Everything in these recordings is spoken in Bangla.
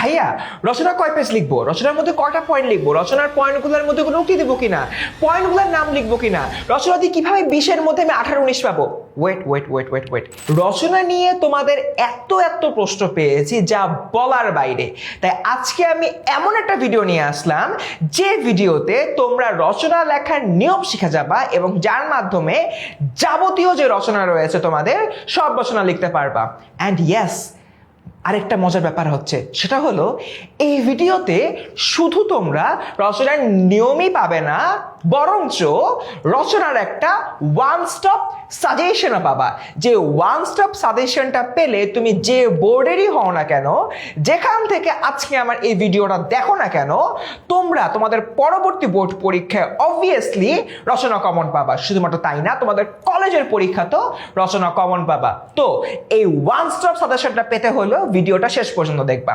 ভাইয়া রচনা কয় পেজ লিখবো, রচনার মধ্যে কয়টা পয়েন্ট লিখবো, রচনার পয়েন্টগুলোর মধ্যে কোনো উক্তি দেবো কিনা, পয়েন্টগুলোর নাম লিখবো কিনা, রচনা দিয়ে কিভাবে 20-এর মধ্যে আমি 18-19 পাবো। ওয়েট, রচনা নিয়ে তোমাদের এত প্রশ্ন পেয়েছি যা বলার বাইরে। তাই আজকে আমি এমন একটা ভিডিও নিয়ে আসলাম যে ভিডিওতে তোমরা রচনা লেখার নিয়ম শিখে যাবা এবং যার মাধ্যমে যাবতীয় যে রচনা রয়েছে তোমাদের সব রচনা লিখতে পারবা। অ্যান্ড ইয়েস, আরেকটা মজার ব্যাপার হচ্ছে সেটা হলো এই ভিডিওতে শুধু তোমরা রচনার নিয়মই পাবে না, বরঞ্চ রচনার একটা ওয়ান স্টপ সাজেশনও পাবা। যে ওয়ান স্টপ সাজেশনটা পেলে তুমি যে বোর্ডেরই হও না কেন, যেখান থেকে আজকে আমার এই ভিডিওটা দেখো না কেন, তোমরা তোমাদের পরবর্তী বোর্ড পরীক্ষায় অবভিয়াসলি রচনা কমন পাবা। শুধুমাত্র তাই না, তোমাদের কলেজের পরীক্ষাতেও রচনা কমন পাবা। তো এই ওয়ান স্টপ সাজেশনটা পেতে হলো ভিডিওটা শেষ পর্যন্ত দেখবা।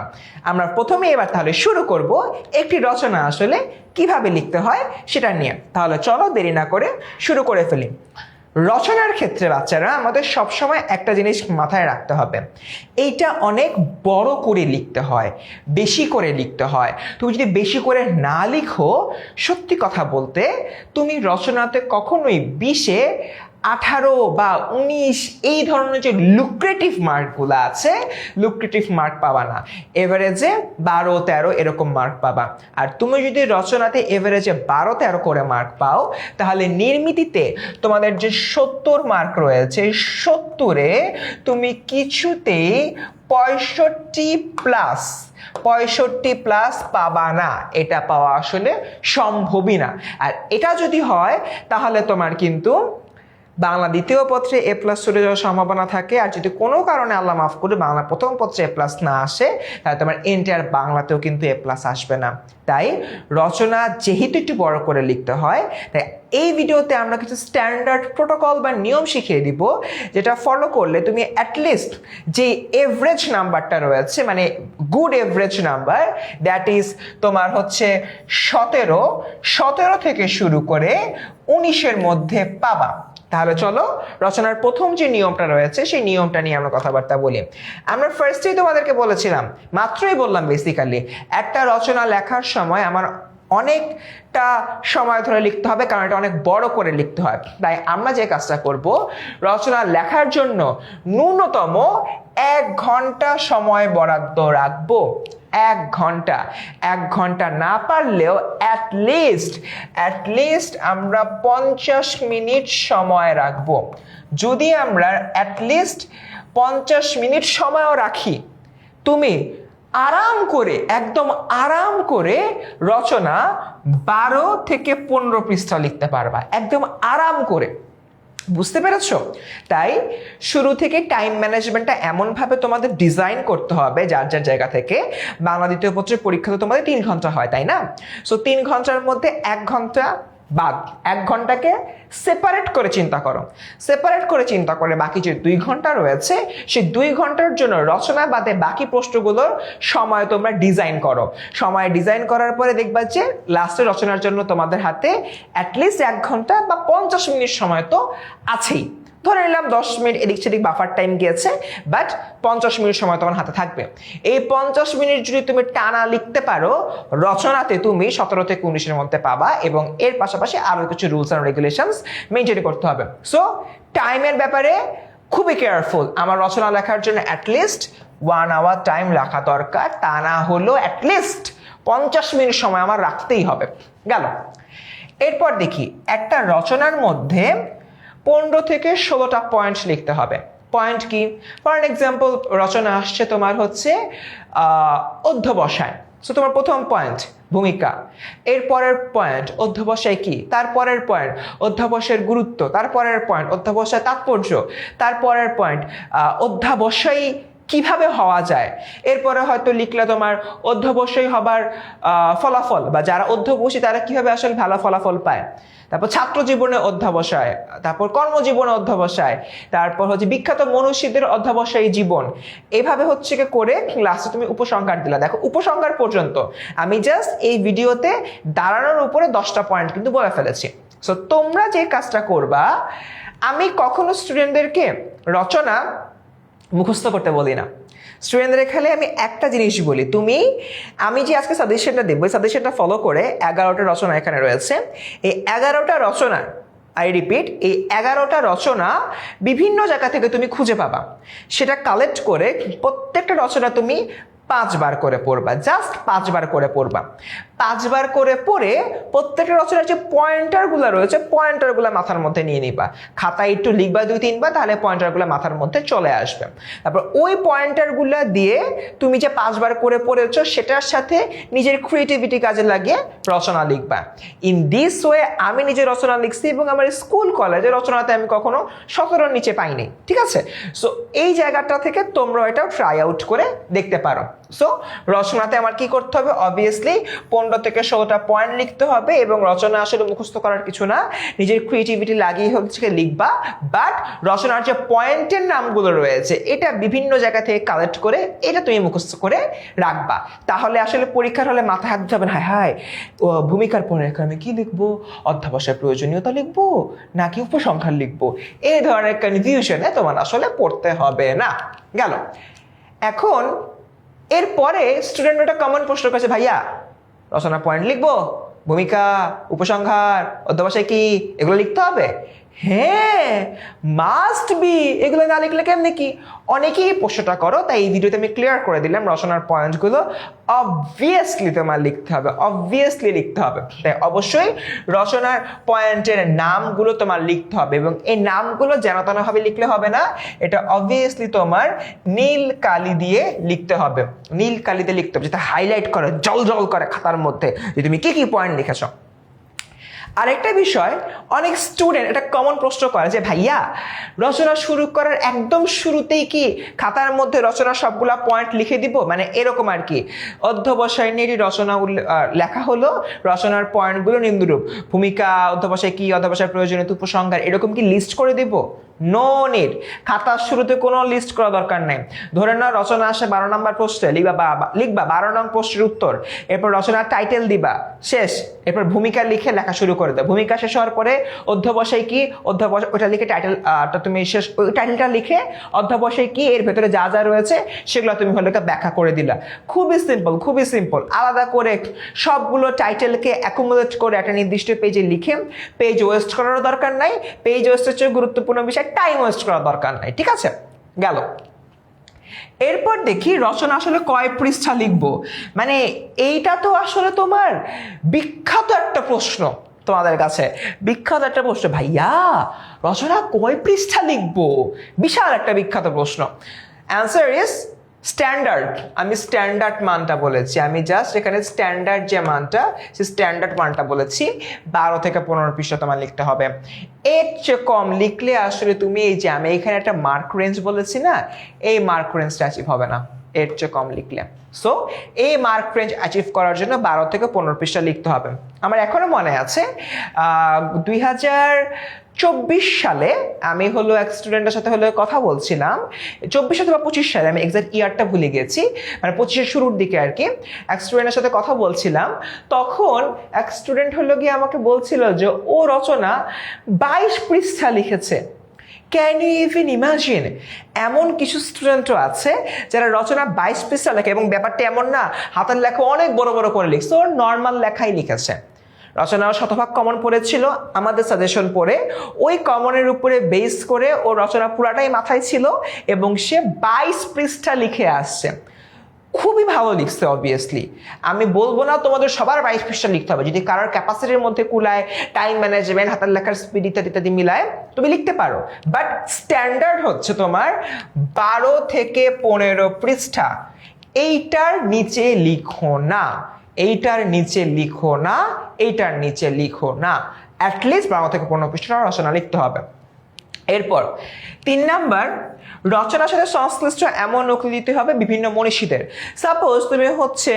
আমরা প্রথমে এবার তাহলে শুরু করব একটি রচনা আসলে কিভাবে লিখতে হয় সেটা নিয়ে। তাহলে চলো দেরি না করে শুরু করে ফেলি। রচনার ক্ষেত্রে বাচ্চারা আমাদের সবসময় একটা জিনিস মাথায় রাখতে হবে, এইটা অনেক বড় করে লিখতে হয়, বেশি করে লিখতে হয়। তুমি যদি বেশি করে না লিখো, সত্যি কথা বলতে তুমি রচনাতে কখনোই 20-এ 18 বা 19 এই ধরনের যে লুক্রেটিভ মার্কগুলো আছে, লুক্রেটিভ মার্ক পাবা না। এভারেজে 12-13 এরকম মার্ক পাবা। আর তুমি যদি রচনাতে এভারেজে 12-13 করে মার্ক পাও, তাহলে নির্মিতিতে তোমাদের যে 70 মার্ক রয়েছে, 70-এ তুমি কিছুতেই 65+ পাবা না। এটা পাওয়া আসলে সম্ভবই না। আর এটা যদি হয় তাহলে তোমার কিন্তু বাংলা দ্বিতীয় পত্রে এ প্লাস চলে যাওয়ার সম্ভাবনা থাকে। আর যদি কোনো কারণে আল্লাহ মাফ করে বাংলা প্রথম পত্রে এ প্লাস না আসে, তাহলে তোমার এন্টায়ার বাংলাতেও কিন্তু এ প্লাস আসবে না। তাই রচনা যেহেতু একটু বড় করে লিখতে হয়, তাই এই ভিডিওতে আমরা কিছু স্ট্যান্ডার্ড প্রোটোকল বা নিয়ম শিখিয়ে দিব, যেটা ফলো করলে তুমি অ্যাটলিস্ট যে এভারেজ নাম্বারটা রয়েছে, মানে good average number, that is তোমার হচ্ছে 17 থেকে শুরু করে 19-এর মধ্যে পাবা। তাহলে চলো রচনার প্রথম যে নিয়মটা রয়েছে সেই নিয়মটা নিয়ে আমরা কথাবার্তা বলি। আমরা ফার্স্টেই তোমাদেরকে বলেছিলাম, মাত্রই বললাম বেসিক্যালি, একটা রচনা লেখার সময় আমার অনেকটা সময় ধরে লিখতে হবে, কারণ এটা অনেক বড় করে লিখতে হয়। তাই আমরা যে কাজটা করব, রচনা লেখার জন্য ন্যূনতম 1 ঘন্টা সময় বরাদ্দ রাখবো। 1 ঘন্টা না পারলেও অ্যাটলিস্ট আমরা 50 মিনিট সময় রাখবো। যদি আমরা অ্যাটলিস্ট 50 মিনিট সময়ও রাখি, তুমি একদম আরাম করে রচনা 12 থেকে 15 পৃষ্ঠা লিখতে পারবা, একদম আরাম করে। বুঝতে পেরেছ? তাই শুরু থেকে টাইম ম্যানেজমেন্টটা এমনভাবে তোমাদের ডিজাইন করতে হবে যার জায়গা থেকে। বাংলা দ্বিতীয় পত্রের পরীক্ষা তো তোমাদের 3 ঘন্টা হয়, তাই না? সো 3 ঘন্টার মধ্যে 1 ঘন্টা বাদ, 1 ঘন্টাকে সেপারেট করে চিন্তা করে বাকি যে 2 ঘন্টা রয়েছে, সেই 2 ঘন্টার জন্য রচনা বাদে বাকি প্রশ্নগুলোর সময় তোমরা ডিজাইন করো। সময় ডিজাইন করার পরে দেখবা যে লাস্টে রচনার জন্য তোমাদের হাতে অ্যাটলিস্ট 1 ঘন্টা বা 50 মিনিট সময় তো আছেই। ধরে নিলাম 10 মিনিট এদিক সেদিক বাফার টাইম গিয়েছে, বাট 50 মিনিট সময় তোমার হাতে থাকবে। এই 50 মিনিট যদি তুমি টানা লিখতে পারো, রচনাতে তুমি 17 থেকে 19-এর মধ্যে পাবা। এবং এর পাশাপাশি আরো কিছু রুলস অ্যান্ড রেগুলেশনস মেনটেন করতে হবে। সো টাইমের ব্যাপারে খুবই কেয়ারফুল। আমার রচনা লেখার জন্য অ্যাটলিস্ট 1 আওয়ার টাইম রাখা দরকার, তা না হলো অ্যাটলিস্ট 50 মিনিট সময় আমার রাখতেই হবে। গেল। এরপর দেখি, একটা রচনার মধ্যে 15 থেকে 16টা পয়েন্ট লিখতে হবে। পয়েন্ট কি? ফর এক্সাম্পল, রচনা আসছে তোমার হচ্ছে অধ্যবসায়। সো তোমার প্রথম পয়েন্ট ভূমিকা, এরপরের পয়েন্ট অধ্যবসায় কি, তারপরের পয়েন্ট অধ্যবসায়ের গুরুত্ব, তারপরের পয়েন্ট অধ্যবসায় তাৎপর্য, তারপরের পয়েন্ট অধ্যবসায়ী কিভাবে হওয়া যায়। এরপরে হয়তো লিখলে তোমার অধ্যবসায়ী হবার ফলাফল, বা যারা অধ্যবসায়ী তারা কিভাবে আসলে ভালো ফলাফল পায়। তারপর ছাত্র জীবনে অধ্যবসায়, তারপর কর্মজীবনে অধ্যবসায়, তারপর হচ্ছে বিখ্যাত মনীষীদের অধ্যবসায়ী জীবন। এভাবে হচ্ছে কি করে লাস্টে তুমি উপসংহার দিলা। দেখো, উপসংহার পর্যন্ত আমি জাস্ট এই ভিডিওতে দাঁড়ানোর উপরে 10টা পয়েন্ট কিন্তু বলে ফেলেছি। সো তোমরা যে কাজটা করবা, আমি কখনো স্টুডেন্টদেরকে রচনা মুখস্থ করতে বলি না। স্টুডেন্টদের খালি আমি একটা জিনিস বলি, আমি যে আজকে সাজেশনটা দেবো, এই সাজেশনটা ফলো করে 11টা রচনা এখানে রয়েছে। এই 11টা রচনার, আই রিপিট, এই 11টা রচনা বিভিন্ন জায়গা থেকে তুমি খুঁজে পাবা। সেটা কালেক্ট করে প্রত্যেকটা রচনা তুমি 5 বার করে পড়বা, জাস্ট 5 বার করে পড়বা। 5 বার করে পড়ে প্রত্যেকটা রচনার যে পয়েন্টারগুলো রয়েছে, পয়েন্টারগুলো মাথার মধ্যে নিয়ে নিবা। খাতায় একটু লিখবা 2-3 বার, তাহলে পয়েন্টারগুলো মাথার মধ্যে চলে আসবে। তারপর ওই পয়েন্টারগুলো দিয়ে তুমি যে 5 বার করে পড়েছো সেটার সাথে নিজের ক্রিয়েটিভিটি কাজে লাগিয়ে রচনা লিখবা। ইন দিস ওয়ে আমি নিজে রচনা লিখছি এবং আমার স্কুল কলেজে রচনাতে আমি কখনো 17-র নিচে পাইনি, ঠিক আছে? সো এই জায়গাটা থেকে তোমরা এটাও ট্রাই আউট করে দেখতে পারো। সো রচনাতে আমার কি করতে হবে? অবভিয়াসলি 15 থেকে 16টা পয়েন্ট লিখতে হবে এবং রচনা আসলে মুখস্থ করার কিছু না, নিজের ক্রিয়েটিভিটি লাগিয়ে হচ্ছে লিখবা। বাট রচনার যে পয়েন্টের নামগুলো রয়েছে এটা বিভিন্ন জায়গা থেকে কালেক্ট করে এটা তুমি মুখস্থ করে রাখবা। তাহলে আসলে পরীক্ষার হলে মাথায় হাত যাবে, হায় হায় ভূমিকার পরে আমি কি লিখবো, অধ্যাবসায় প্রয়োজনীয়তা লিখবো নাকি উপসংহার লিখবো, এই ধরনের কনফিউশনে তোমার আসলে পড়তে হবে না। গেল। এখন এরপরে স্টুডেন্ট একটা কমন প্রশ্ন করছে, ভাইয়া রচনা পয়েন্ট লিখবো, ভূমিকা, উপসংহার, অধ্যাবসায় কি এগুলো লিখতে হবে? হ্যাঁ, মাস্ট বি। এগুলো না লিখলে কেমনে কি? অনেকেই প্রশ্নটা করো, তাই এই ভিডিওতে আমি ক্লিয়ার করে দিলাম রচনার পয়েন্টগুলো অবভিয়াসলি তোমার লিখতে হবে, অবভিয়াসলি লিখতে হবে। তাই অবশ্যই রচনার পয়েন্টের নামগুলো তোমার লিখতে হবে এবং এই নামগুলো যেনতেনভাবে লিখলে হবে না, এটা অবভিয়াসলি তোমার নীল কালি দিয়ে লিখতে হবে, নীল কালিতে লিখতে হবে, যেটা হাইলাইট করে জল জল করে খাতার মধ্যে যে তুমি কি কি পয়েন্ট লিখেছো। আরেকটা বিষয়, অনেক স্টুডেন্ট এটা কমন প্রশ্ন করে যে ভাইয়া রচনা শুরু করার একদম শুরুতেই কি খাতার মধ্যে রচনা সবগুলা পয়েন্ট লিখে দিব, মানে এরকম আর কি, অধ্যবসায় নিয়ে রচনা লেখা হলো, রচনার পয়েন্টগুলো নিম্নরূপ, ভূমিকা, অধ্যবসায় কি, অধ্যবসায় প্রয়োজনীয়, উপসংহার, এরকম কি লিস্ট করে দিব? No need. খাতার শুরুতে কোনো লিস্ট করা দরকার নেই। ধরে নাও রচনা আসে 12 নম্বর প্রশ্নে, লিখবা 12 নং প্রশ্নের উত্তর, এরপর রচনার টাইটেল দিবা, শেষ। এরপর ভূমিকা লিখে লেখা শুরু করে দাও। ভূমিকা শেষ হওয়ার পরে অধ্যবসায় কি, অধ্যবসায় ওটা লিখে টাইটেলটা তুমি শেষ, ওই টাইটেলটা লিখে অধ্যবসায় কি এর ভেতরে যা যা রয়েছে সেগুলো তুমি হলে ব্যাখ্যা করে দিলা। খুবই সিম্পল, খুবই সিম্পল। আলাদা করে সবগুলো টাইটেলকে অ্যাকুমুলেট করে একটা নির্দিষ্ট পেজে লিখে পেজ ওয়েস্ট করার দরকার নাই। পেজ ওয়েস্টের চেয়ে গুরুত্বপূর্ণ বিষয় টাইম ওয়েস্ট করার দরকার নাই, ঠিক আছে? গেল। এরপর দেখি রচনা আসলে কয় পৃষ্ঠা লিখবো। মানে এইটা তো আসলে তোমার বিখ্যাত একটা প্রশ্ন, তোমাদের কাছে বিখ্যাত একটা প্রশ্ন, ভাইয়া রচনা কয় পৃষ্ঠা লিখবো, বিশাল একটা বিখ্যাত প্রশ্ন। Answer is standard. আমি স্ট্যান্ডার্ড মানটা বলেছি, আমি জাস্ট এখানে স্ট্যান্ডার্ড যে মানটা, সে স্ট্যান্ডার্ড মানটা বলেছি। 12 থেকে 15 পৃষ্ঠা তোমার লিখতে হবে। এর চেয়ে কম লিখলে আসলে তুমি এই যে আমি এখানে একটা মার্ক রেঞ্জ বলেছি না, এই মার্ক রেঞ্জটা অ্যাচিভ হবে না এর চেয়ে কম লিখলে। সো এই মার্ক রেঞ্জ অ্যাচিভ করার জন্য 12 থেকে 15 পৃষ্ঠা লিখতে হবে। আমার এখনো মনে আছে 2024 সালে আমি হলো এক স্টুডেন্টের সাথে হলো কথা বলছিলাম, 24 অথবা 25 সালে, আমি এক্সাক্ট ইয়ারটা ভুলে গেছি, মানে 25-এর শুরুর দিকে আর কি। এক স্টুডেন্টের সাথে কথা বলছিলাম, তখন এক স্টুডেন্ট হলো গিয়ে আমাকে বলছিল যে ও রচনা 22 পৃষ্ঠা লিখেছে। Can you even imagine? এমন কিছু স্টুডেন্টও আছে যারা রচনা 22 পৃষ্ঠা লেখে এবং ব্যাপারটা এমন না হাতের লেখা অনেক বড় বড় করে লিখছে, ওর নর্মাল লেখাই লিখেছে। রচনা শতভাগ কমন পড়েছিল আমাদের সাজেশন পড়ে, ওই কমনের উপরে বেস করে ও রচনা পুরাটাই মাথায় ছিল এবং সে 22 পৃষ্ঠা লিখে আসছে। খুবই ভালো লিখছে। অবভিয়াসলি আমি বলবো না তোমাদের সবার 22 পৃষ্ঠা লিখতে হবে, যদি কারোর ক্যাপাসিটির মধ্যে কুলায়, টাইম ম্যানেজমেন্ট, হাতের লেখার স্পিড ইত্যাদি ইত্যাদি মিলায় তুমি লিখতে পারো। বাট স্ট্যান্ডার্ড হচ্ছে তোমার 12 থেকে 15 পৃষ্ঠা। এইটার নিচে লিখো না, এইটার নিচে লিখো না, এইটার নিচে লিখো না। অ্যাটলিস্ট 12 থেকে 15 পৃষ্ঠা রচনা লিখতে হবে। এরপর 3 নাম্বার, রচনার সাথে সংশ্লিষ্ট এমন উক্তি দিতে হবে বিভিন্ন মনীষীদের। সাপোজ তুমি হচ্ছে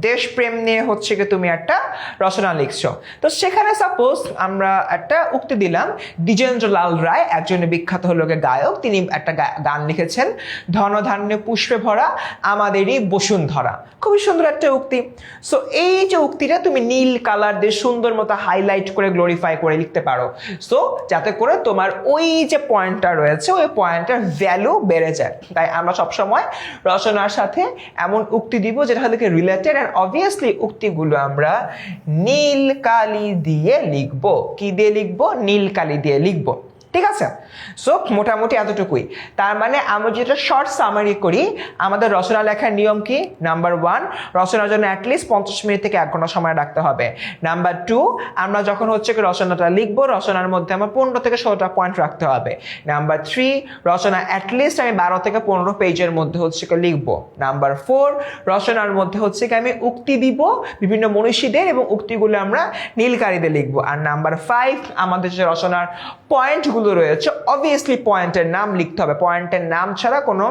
দেশপ্রেম নিয়ে হচ্ছে কি তুমি একটা রচনা লিখছো, তো সেখানে সাপোজ আমরা একটা উক্তি দিলাম, দ্বিজেন্দ্রলাল রায় একজন বিখ্যাত হলো গায়ক, তিনি একটা গান লিখেছেন, ধনধান্যে পুষ্পে ভরা আমাদেরই বসুন্ধরা। খুবই সুন্দর একটা উক্তি। সো এই যে উক্তিটা তুমি নীল কালার দিয়ে সুন্দর মতো হাইলাইট করে গ্লোরিফাই করে লিখতে পারো। সো যাতে করে তোমার ওই যে পয়েন্টটা রয়েছে ওই পয়েন্টের ভ্যালু বেড়ে যায়। তাই আমরা সবসময় রচনার সাথে এমন উক্তি দিব যেটা থেকে রিলেটেড, অ্যান্ড অবভিয়াসলি উক্তিগুলো আমরা নীল কালি দিয়ে লিখবো। কি দিয়ে লিখবো? নীল কালি দিয়ে লিখবো। ঠিক আছে, সো মোটামুটি এতটুকুই। তার মানে আমরা যেটা শর্ট সামারি করি, আমাদের রচনা লেখার নিয়ম কি? নাম্বার 1, রচনার জন্য অ্যাটলিস্ট 50 মিনিট থেকে 1 ঘন্টা সময় রাখতে হবে। নাম্বার 2, আমরা যখন হচ্ছে কি রচনাটা লিখবো, রচনার মধ্যে আমার 15 থেকে 16টা পয়েন্ট রাখতে হবে। নাম্বার 3, রচনা অ্যাটলিস্ট আমি 12 থেকে 15 পেজের মধ্যে হচ্ছে কি লিখবো। নাম্বার 4, রচনার মধ্যে হচ্ছে কি আমি উক্তি দিব বিভিন্ন মনীষীদের, এবং উক্তিগুলো আমরা নীল কালিতে লিখবো। আর নাম্বার 5, আমাদের যে রচনার পয়েন্টগুলো রয়েছে অবভিয়াসলি পয়েন্টের নাম লিখতে হবে। পয়েন্টের নাম ছাড়া কোনো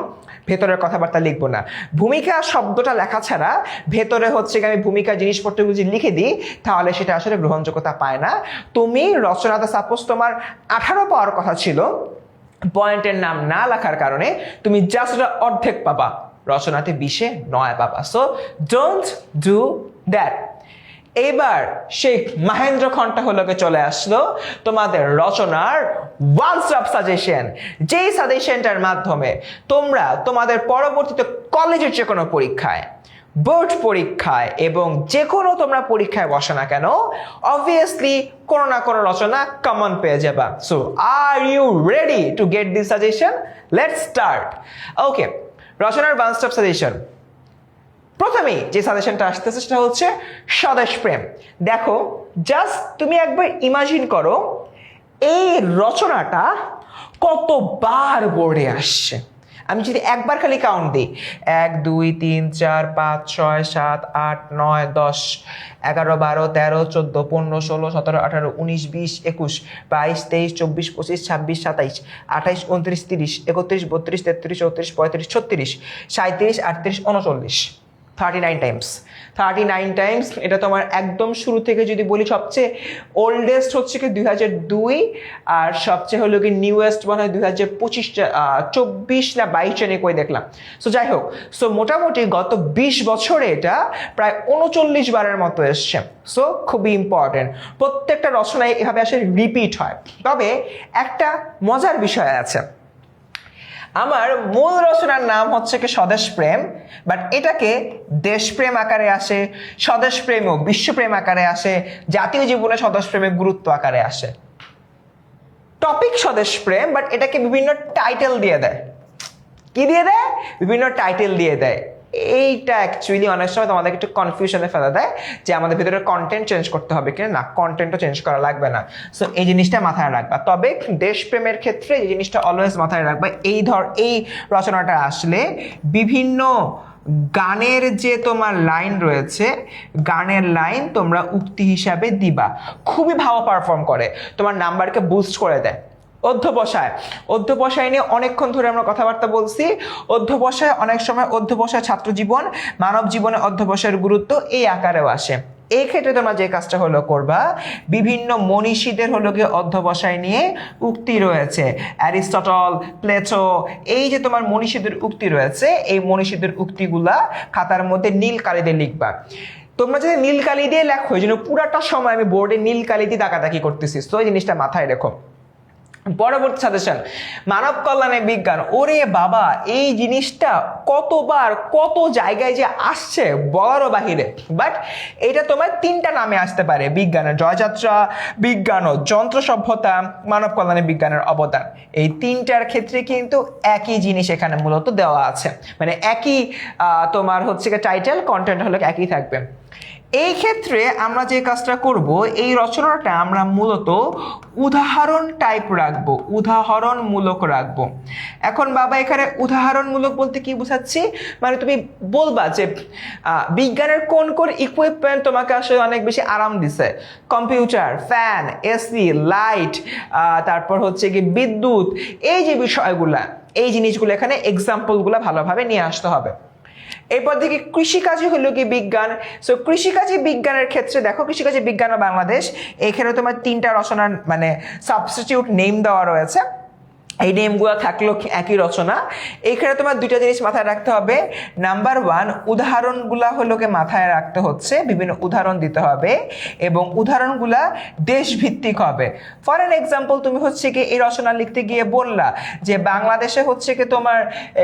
ভেতরের কথাবার্তা লিখবো না। ভূমিকা শব্দটা লেখা ছাড়া ভেতরে হচ্ছে আমি ভূমিকা জিনিসপত্রগুলো যদি লিখে দিই তাহলে সেটা আসলে গ্রহণযোগ্যতা পায় না। তুমি রচনাতে সাপোজ তোমার 18 পাওয়ার কথা ছিল, পয়েন্টের নাম না লেখার কারণে তুমি জাস্ট অর্ধেক পাবা, রচনাতে 20-এ 9 পাবা। So don't do that. এবার শেখ মহেন্দ্র খন্টা হলোকে চলে আসলো তোমাদের রচনার ওয়ান স্টপ সাজেশন, যেই সাজেশনটার মাধ্যমে তোমরা তোমাদের পরবর্তীতে কলেজের যে কোনো পরীক্ষায়, বোর্ড পরীক্ষায় এবং যে কোনো তোমরা পরীক্ষায় বসো না কেন, অবভিয়াসলি কোনো না কোনো রচনা কমন পেয়ে যাবা। So are you ready to get this suggestion? Let's start. Okay, রচনার ওয়ান স্টপ সাজেশন। প্রথমেই যে সাজেশনটা আসতেছে সেটা হচ্ছে স্বদেশ প্রেম। দেখো, জাস্ট তুমি একবার ইমাজিন করো এই রচনাটা কতবার বোর্ডে আসছে। আমি যদি একবার খালি কাউন্ট দিই, 1 2 3 4 5 6 7 8 9 10 11 12 13 14 15 16 17 18 19 20 21 22 23 24 25 26 27 28 29 30 31 32 33 34 35 36 37 38 39 39 টাইমস। 39 টাইমস। এটা তোমার একদম শুরু থেকে যদি বলি, সবচেয়ে ওল্ডেস্ট হচ্ছে কি 2002, আর সবচেয়ে হলো কি নিউয়েস্ট মনে হয় 2025 24 না 22 জানি কই দেখলাম। সো যাই হোক, সো মোটামুটি গত 20 বছরে এটা প্রায় 39 বারের মতো এসছে। সো খুবই ইম্পর্টেন্ট, প্রত্যেকটা রচনায় এভাবে আসলে রিপিট হয়। তবে একটা মজার বিষয় আছে, আমার মূল রচনার নাম হচ্ছে কি স্বদেশ প্রেম, বাট এটাকে দেশপ্রেম আকারে আসে, স্বদেশ প্রেম ও বিশ্বপ্রেম আকারে আসে, জাতীয় জীবনে স্বদেশ প্রেমের গুরুত্ব আকারে আসে। টপিক স্বদেশ প্রেম, বাট এটাকে বিভিন্ন টাইটেল দিয়ে দেয়। কি দিয়ে দেয়? বিভিন্ন টাইটেল দিয়ে দেয়। এইটা অ্যাকচুয়ালি অনেক সময় তোমাদেরকে একটু কনফিউশনে ফেলে দেয় যে আমাদের ভিতরে কন্টেন্ট চেঞ্জ করতে হবে কিনা। না, কন্টেন্টও চেঞ্জ করা লাগবে না। সো এই জিনিসটা মাথায় রাখবা। তবে দেশপ্রেমের ক্ষেত্রে এই জিনিসটা অলওয়েজ মাথায় রাখবা, এই রচনাটা আসলে বিভিন্ন গানের যে তোমার লাইন রয়েছে, গানের লাইন তোমরা উক্তি হিসাবে দিবা। খুবই ভালো পারফর্ম করে, তোমার নাম্বারকে বুস্ট করে দেয়। অধ্যবসায় নিয়ে অনেকক্ষণ ধরে আমরা কথাবার্তা বলছি। অধ্যবসায় অনেক সময় অধ্যবসায় ছাত্র জীবন, মানব জীবনে অধ্যবসায়ের গুরুত্ব এই আকারেও আসে। এই ক্ষেত্রে তোমরা যে কাজটা হলো করবা, বিভিন্ন মনীষীদের হলো গিয়ে অধ্যবসায় নিয়ে উক্তি রয়েছে, অ্যারিস্টটল, প্লেটো, এই যে তোমার মনীষীদের উক্তি রয়েছে, এই মনীষীদের উক্তিগুলা খাতার মধ্যে নীল কালি দিয়ে লিখবা। তোমরা যদি নীল কালি দিয়ে লেখো, এই জন্য পুরাটা সময় আমি বোর্ডে নীল কালি দিয়ে দাগাদাগি করতেছি। তো এই জিনিসটা মাথায় রেখো। পরবর্তী সাজেশন, মানব কল্যাণে বিজ্ঞান। ওরে বাবা, এই জিনিসটা কতবার কত জায়গায় যে আসছে বলারও বাহিরে। বাট এটা তোমার 3টা নামে আসতে পারে: বিজ্ঞানের জয়যাত্রা, বিজ্ঞান ও যন্ত্র সভ্যতা, মানব কল্যাণে বিজ্ঞানের অবদান। এই 3টার ক্ষেত্রে কিন্তু একই জিনিস এখানে মূলত দেওয়া আছে, মানে একই তোমার হচ্ছে টাইটেল, কন্টেন্ট হলো একই থাকবে। এই ক্ষেত্রে আমরা যে কাজটা করব, এই রচনাটা আমরা মূলত উদাহরণ টাইপ রাখবো, উদাহরণমূলক রাখবো। এখন বাবা, এখানে উদাহরণমূলক বলতে কি বোঝাচ্ছি, মানে তুমি বলবা যে বিজ্ঞানের কোন কোন ইকুইপমেন্ট তোমাকে আসলে অনেক বেশি আরাম দিছে, কম্পিউটার, ফ্যান, এসি, লাইট, তারপর হচ্ছে কি বিদ্যুৎ, এই যে বিষয়গুলা, এই জিনিসগুলো এখানে এক্সাম্পলগুলো ভালোভাবে নিয়ে আসতে হবে। এরপর দেখি কৃষিকাজই হলো কি বিজ্ঞান। সো কৃষিকাজী বিজ্ঞানের ক্ষেত্রে দেখো, কৃষিকাজী বিজ্ঞান ও বাংলাদেশ, এখানে তোমার 3টা রচনার মানে সাবস্টিটিউট নেম দেওয়া রয়েছে। এই নেমগুলো থাকলো একই রচনা। এইখানে তোমার দুইটা জিনিস মাথায় রাখতে হবে। নাম্বার 1, উদাহরণগুলা হলোকে মাথায় রাখতে হচ্ছে, বিভিন্ন উদাহরণ দিতে হবে এবং উদাহরণগুলা দেশভিত্তিক হবে। ফর এন এক্সাম্পল, তুমি হচ্ছে কি এই রচনা লিখতে গিয়ে বললা যে বাংলাদেশে হচ্ছে কি তোমার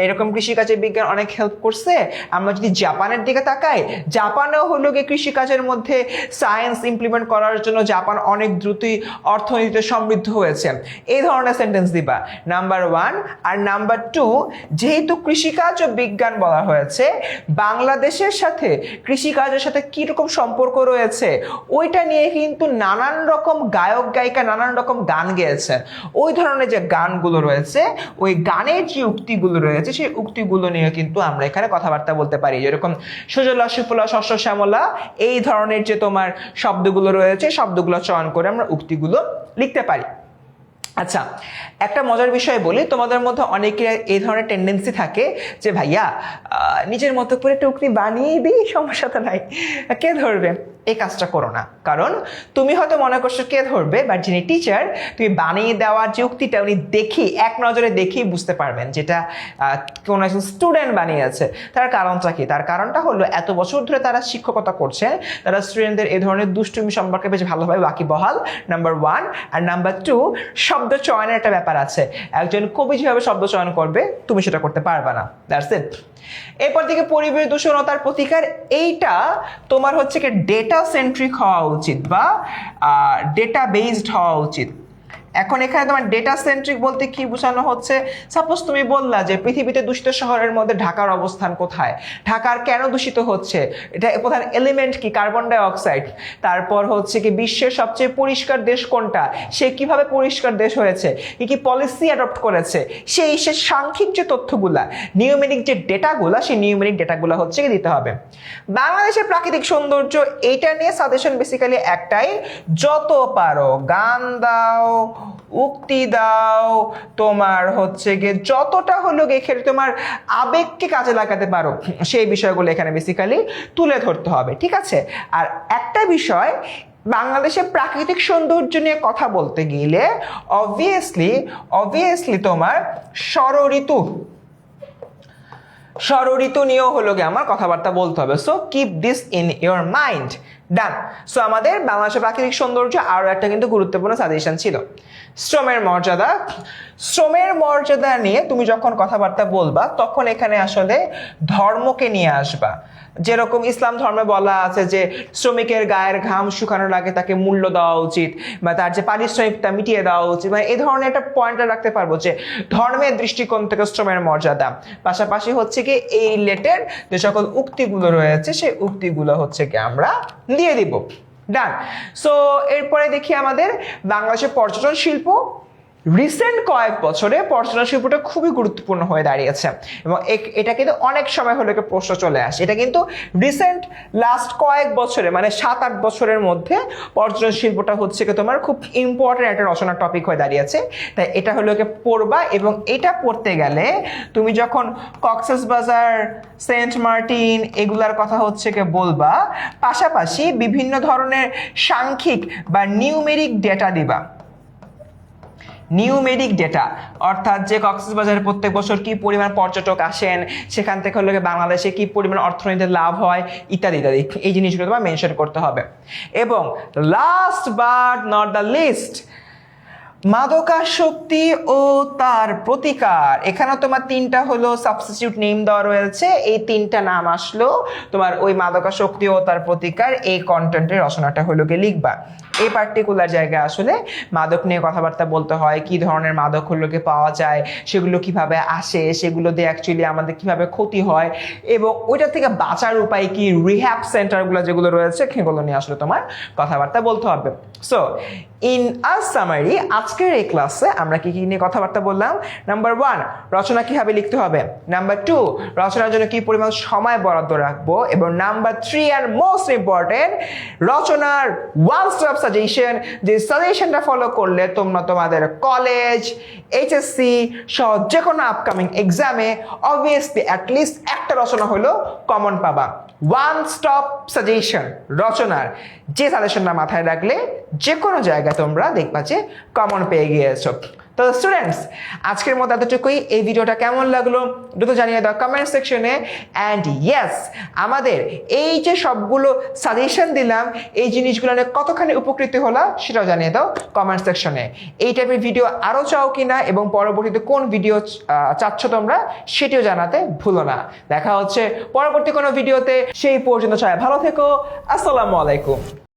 এরকম কৃষিকাজে বিজ্ঞান অনেক হেল্প করছে। আমরা যদি জাপানের দিকে তাকাই, জাপানেও হলো গিয়ে কৃষিকাজের মধ্যে সায়েন্স ইমপ্লিমেন্ট করার জন্য জাপান অনেক দ্রুতই অর্থনীতিতে সমৃদ্ধ হয়েছে। এই ধরনের সেন্টেন্স দিবা নাম্বার 1। আর নাম্বার 2, যেহেতু কৃষিকাজ ও বিজ্ঞান বলা হয়েছে, বাংলাদেশের সাথে কৃষিকাজের সাথে কিরকম সম্পর্ক রয়েছে ওইটা নিয়ে কিন্তু নানান রকম গায়ক গায়িকা নানান রকম গান গেয়েছেন। ওই ধরনের যে গানগুলো রয়েছে, ওই গানের যে উক্তিগুলো রয়েছে, সেই উক্তিগুলো নিয়ে কিন্তু আমরা এখানে কথাবার্তা বলতে পারি। যেরকম সুজলা সুফলা শস্য শ্যামলা, এই ধরনের যে তোমার শব্দগুলো রয়েছে, শব্দগুলো চয়ন করে আমরা উক্তিগুলো লিখতে পারি। আচ্ছা, একটা মজার বিষয় বলি, তোমাদের মধ্যে অনেকের এই ধরনের টেন্ডেন্সি থাকে যে ভাইয়া নিজের মতো করে একটা উক্তি বানিয়ে দিই, সমস্যা তো নাই, কে ধরবে। এই কাজটা করো না, কারণ তুমি হয়তো মনে করছো কে ধরবে, বাট যিনি টিচার, তুমি বানিয়ে দেওয়ার যে উক্তিটা উনি এক নজরে দেখেই বুঝতে পারবেন যেটা কোনো একজন স্টুডেন্ট বানিয়েছে। তার কারণটা কি? তার কারণটা হলো এত বছর ধরে তারা শিক্ষকতা করছে, তারা স্টুডেন্টদের এই ধরনের দুষ্টুমি সম্পর্কে বেশ ভালোভাবে ওয়াকিবহাল, নাম্বার 1। আর নাম্বার 2, শব্দ চয়নের একটা ব্যাপার আছে। একজন কবি যেভাবে শব্দ চয়ন করবে তুমি সেটা করতে পারবে না, দ্যাটস ইট। এরপর থেকে পরিবেশ দূষণ ও তার প্রতিকার, এইটা তোমার হচ্ছে কি ডেটা সেন্ট্রিক হওয়া উচিত বা ডেটা বেসড হওয়া উচিত। এখন এখানে তোমার ডেটা সেন্ট্রিক বলতে কি বোঝানো হচ্ছে? সাপোজ তুমি বললা যে পৃথিবীতে দূষিত শহরের মধ্যে ঢাকার অবস্থান কোথায়, ঢাকার কেন দূষিত হচ্ছে, এটা প্রধান এলিমেন্ট কি, কার্বন ডাই অক্সাইড। তারপর হচ্ছে কি বিশ্বের সবচেয়ে পরিষ্কার দেশ কোনটা, সে কিভাবে পরিষ্কার দেশ হয়েছে, কি কি পলিসি অ্যাডপ্ট করেছে, সেই সাংখ্যিক যে তথ্যগুলা, নিউমেরিক যে ডেটাগুলা, সেই নিউমেরিক ডেটাগুলা হচ্ছে কি দিতে হবে। বাংলাদেশের প্রাকৃতিক সৌন্দর্য, এইটা নিয়ে সাজেশন বেসিক্যালি একটাই, যত পারো গান দাও, উক্তি দাও, তোমার হচ্ছে গিয়ে যতটা হলো এখানে তোমার আবেগকে কাজে লাগাতে পারো সেই বিষয়গুলো এখানে বেসিক্যালি তুলে ধরতে হবে, ঠিক আছে। আর একটা বিষয়, বাংলাদেশের প্রাকৃতিক সৌন্দর্য নিয়ে কথা বলতে গেলে অবভিয়াসলি তোমার ষড়ঋতু নিয়েও হলো গিয়ে আমার কথাবার্তা বলতে হবে। So keep this in your mind. Done. So আমাদের বাংলাদেশের প্রাকৃতিক সৌন্দর্য আরও একটা কিন্তু গুরুত্বপূর্ণ সাজেশন ছিল। শ্রমের মর্যাদা নিয়ে তুমি যখন কথাবার্তা বলবা তখন এখানে আসলে ধর্মকে নিয়ে আসবা। যেরকম ইসলাম ধর্মে বলা আছে যে শ্রমিকের গায়ের ঘাম শুকানোর আগে তাকে মূল্য দেওয়া উচিত বা তার যে পারিশ্রমিকটা মিটিয়ে দেওয়া উচিত, মানে এই ধরনের একটা পয়েন্টটা রাখতে পারবো যে ধর্মের দৃষ্টিকোণ থেকে শ্রমের মর্যাদা। পাশাপাশি হচ্ছে কি এই রিলেটেড যে সকল উক্তিগুলো রয়েছে সেই উক্তিগুলো হচ্ছে কি আমরা দিয়ে দিব। ডান। সো এরপরে দেখি আমাদের বাংলাদেশের পর্যটন শিল্প। রিসেন্ট কয়েক বছরে পর্যটন শিল্পটা খুবই গুরুত্বপূর্ণ হয়ে দাঁড়িয়েছে এবং এটা কিন্তু অনেক সময় হলে প্রশ্ন চলে আসে। এটা কিন্তু রিসেন্ট লাস্ট কয়েক বছরে, মানে 7-8 বছরের মধ্যে পর্যটন শিল্পটা হচ্ছে কি তোমার খুব ইম্পর্টেন্ট একটা রচনার টপিক হয়ে দাঁড়িয়েছে। তাই এটা হলো পড়বা এবং এটা পড়তে গেলে তুমি যখন কক্সবাজার, সেন্ট মার্টিন এগুলার কথা হচ্ছে কি বলবা, পাশাপাশি বিভিন্ন ধরনের সাংখ্যিক বা নিউমেরিক ডেটা দিবা। নিউমেরিক ডেটা অর্থাৎ যে কক্সবাজারে প্রত্যেক বছর কি পরিমাণ পর্যটক আসেন, সেখান থেকে হলো বাংলাদেশে কি পরিমাণ অর্থনীতির লাভ হয়, ইত্যাদি ইত্যাদি, এই জিনিসগুলো তোমার মেনশন করতে হবে। এবং last but not the least, মাদকাসক্তি ও তার প্রতিকার। এখানে তোমার 3টা হলো সাবস্টিটিউট নেম দেওয়া রয়েছে, এই 3টা নাম আসলো তোমার ওই মাদকাসক্তি ও তার প্রতিকার এই কন্টেন্টের রচনাটা হলো গিয়ে লিখবা। এই পার্টিকুলার জায়গায় আসলে মাদক নিয়ে কথাবার্তা বলতে হয়, কি ধরনের মাদক হলো গিয়ে পাওয়া যায়, সেগুলো কিভাবে আসে, সেগুলো দিয়ে অ্যাকচুয়ালি আমাদের কিভাবে ক্ষতি হয় এবং ওইটা থেকে বাঁচার উপায় কি, রিহ্যাব সেন্টারগুলো যেগুলো রয়েছে সেগুলো নিয়ে আসলে তোমার কথাবার্তা বলতে হবে। সো ইন আ সামারি, আজকের এই ক্লাসে আমরা কি কি নিয়ে কথাবার্তা বললাম? নাম্বার 1, রচনা কিভাবে লিখতে হবে। নাম্বার 2, রচনার জন্য কি পরিমাণ সময় বরাদ্দ রাখবো। এবং নাম্বার 3 আর মোস্ট ইম্পর্টেন্ট, রচনার ওয়ান স্টপ সাজেশন, যে সাজেশনটা ফলো করলে তোমরা তোমাদের কলেজ, এইচএসসি সহ যে কোনো আপকামিং এক্সামে অবভিয়াসলি অ্যাটলিস্ট একটা রচনা হলো কমন পাবা। ওয়ান স্টপ সাজেশন রচনার যে সাজেশনটা মাথায় রাখলে যে কোনো জায়গায় তোমরা দেখবা যে কমন কেমন পেয়ে গিয়েছো। তো স্টুডেন্টস, আজকের মতো এতটুকুই। এই ভিডিওটা কেমন লাগলো দ্রুত জানিয়ে দাও কমেন্ট সেকশনে। অ্যান্ড ইয়েস, আমাদের এই যে সবগুলো সাজেশন দিলাম, এই জিনিসগুলো নিয়ে কতখানি উপকৃত হলো সেটাও জানিয়ে দাও কমেন্ট সেকশনে। এই টাইপের ভিডিও আরও চাও কিনা এবং পরবর্তীতে কোন ভিডিও চাচ্ছ তোমরা সেটিও জানাতে ভুলো না। দেখা হচ্ছে পরবর্তী কোনো ভিডিওতে, সেই পর্যন্ত সবাই ভালো থেকো। আসসালামু আলাইকুম।